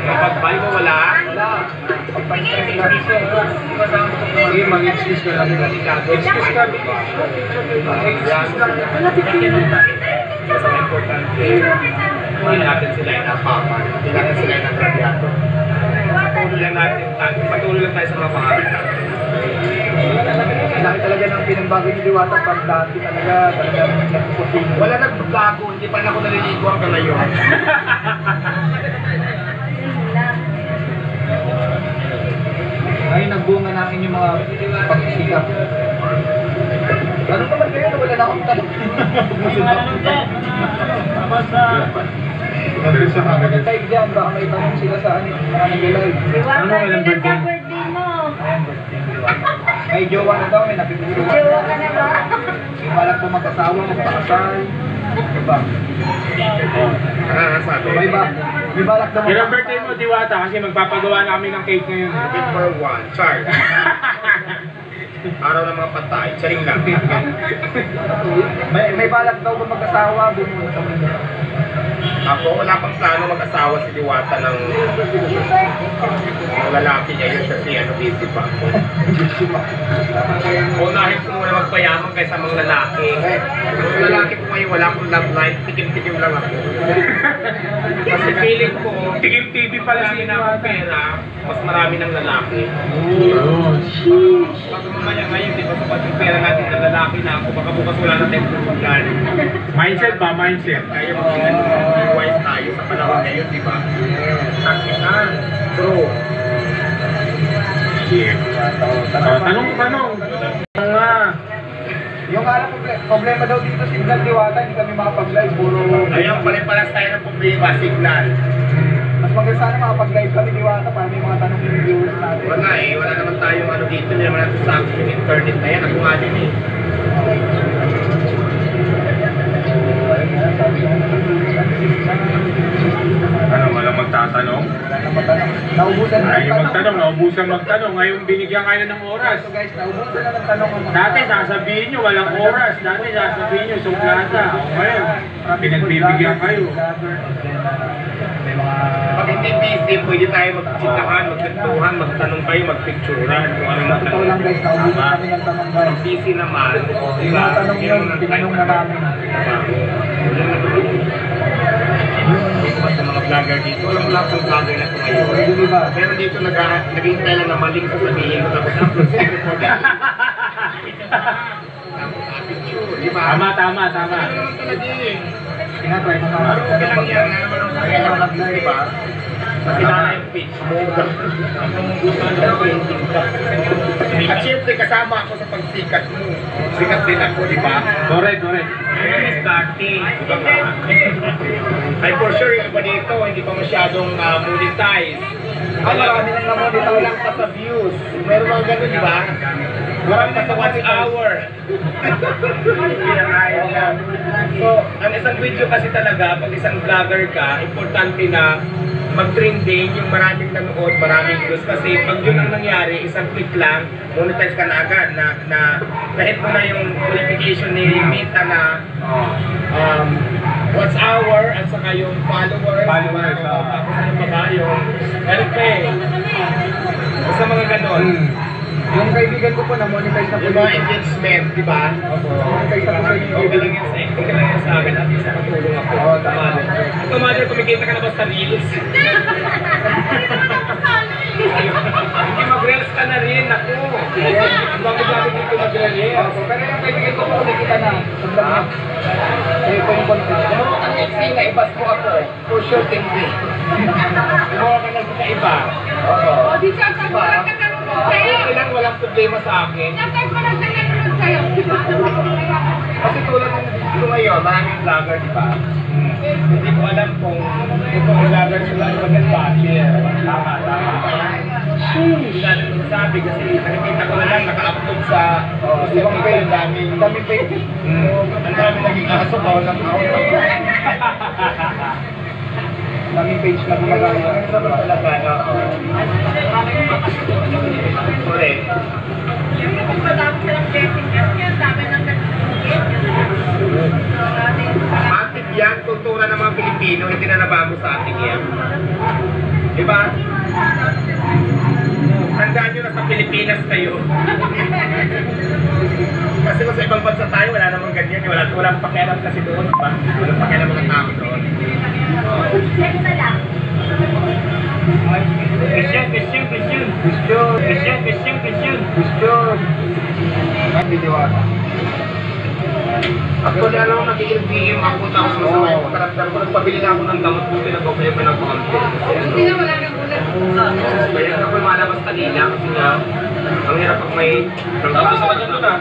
Kapag bali mo wala? Wala. Pagpag-stress ka. Hindi, mag-excuse ka lang. Excuse ka. Excuse lang. Basta importante, hindi natin sila inapakan, hindi natin sila inagrabyado. Patuloy lang tayo sa mga pangarap natin. Laki talaga ng pinagbago ni Diwata pag dati talaga nagpuputin. Wala nagbago, hindi pa rin ako naliligo hanggang ngayon. Ay, nagbunga namin yung mga pagsisikap. Ano naman kayo? Wala na akong tanong. Live dyan, baka may tanong sila sa ano, mga nag-live. Diwata, kailan ka birthday mo? May jowa na daw, may napipili. Jowa ka na ba? May balak po mag-asawa, magpakasal. Diba? Sabi. May balak daw Kailan birthday mo, Diwata? Kasi magpapagawa na kami ng cake ngayon. Number 1, chart. Araw ng mga patay, charing lang. May balak daw kung mag-asawa, bumuno sa mundo. Ako, wala pang plano mag-asawa si Diwata ng lalaki niya yun kasi busy pa ako. Unahin ko muna magpayaman kaysa mga lalaki. Yung lalaki ko ngayon, wala akong love life, tikim-tikim lang ako. Kasi feeling ko, Tikim TV pala si na akong pera, mas marami ng lalaki. Pag mamaya ngayon, di ba kapag yung pera natin ng lalaki na ako, baka bukas wala natin pupungan. Mindset ba? Mindset. Tayo mag-wise tayo sa panahon ngayon, di ba? Takitan. True. Tanong. Nga. Yung problema daw dito signal Diwata, hindi kami makapag-live, puro... Ayan, pare-paras tayo ng problema, signal. Mas maganda sana makapag-live kami Diwata para may mga tanong yung viewers natin. Wala wala naman tayong ano dito, hindi naman natin sa akin yung internet na yan, ako nga din eh. Ano, walang magtatanong? Naubusan na Ay, naubusan magtanong. Ngayon binigyan kayo ng oras. So guys, naubusan na ng tanong. Dati sasabihin nyo, walang oras. Dati sasabihin nyo, suplata. Ngayon, pinagbibigyan kayo. May mga... Pag hindi busy, pwede tayo magchikahan, magkwentuhan, magtanong kayo, magpicturean. Kung ano Sa totoo lang guys, naubusan kami ng tanong guys. Pag busy naman, Yung mga tanong yun, tinanong na namin. Basta mga vlogger dito, alam mo lahat ng vlogger na ito ngayon. Di ba? Pero dito naghihintay lang na maling sasabihin ko tapos upload sa report. Tapos picture, di ba? Tama. Ano naman talaga eh. Tinatry mo nga. Okay lang yan, kaya lang mag-vlog, di ba? Nakilala yung page mo. At syempre kasama ako sa pagsikat mo. Sikat din ako, di ba? Correct. Ay for sure yung iba dito, hindi pa masyadong monetize. Marami nang namonetize. Walang pa sa views. Meron mga ganun, di ba? Walang pa sa watch hour. So, ang isang video kasi talaga, pag isang vlogger ka, importante na mag-trending yung maraming nanood, maraming views. Kasi pag yun ang nangyari, isang click lang, monetize ka na agad na kahit mo na yung notification ni Meta na watch hour at saka yung followers. Tapos ano pa ba yung LP. Basta mga ganon. Yung kaibigan ko po na-monetize na po. Yung mga engagement, di ba? Monetize na po sa inyo. Okay lang yan sa akin. Okay lang yan sa akin. At least nakatulong ako. Oo, tama. Ito, mother, kumikita ka na ba sa reels? Hindi mag-reels ka na rin. Ako. Ang bago-bago dito mag-reels. Pero yung kaibigan ko po, nakikita na. Sandang na. Kaya po yung content. Ang next na ibas mo ako. For sure, hindi. Kumuha ka lang sa iba. Oo. O, di siya, pag wala ka nanonood sa'yo. Okay lang, walang problema sa akin. Kapag wala ka nanonood sa'yo, di ba? Kasi tulad ng dito ngayon, maraming vlogger, di ba? Hindi ko alam kung itong vlogger sila ay mag-basher. Tama. Hindi natin masasabi kasi nakikita ko na lang naka-upload sa ibang page. daming page. ang dami naging aso ba walang Daming page na gumagaya. talaga, correct. Kung madami silang blessing kasi ang dami ng nag-iit. Atin yan, kultura ng mga Pilipino, hindi na nabamo sa atin yan. Diba? Pilipinas kayo. Kasi kung sa ibang bansa tayo, wala namang ganyan. Walang pakialam kasi doon pa. Walang pakialam mga tao doon. Check na lang. Question. May video ata. Actually, alam mo, nag-i-PM ako tapos masama yung karakter ko. Nagpabili na ako ng gamot ko, pinag-okay pa ng konti. Hindi na wala nang ulat. Kaya ako malabas kanina kasi nga, ang hirap pag may... Tapos sa kanya doon ah.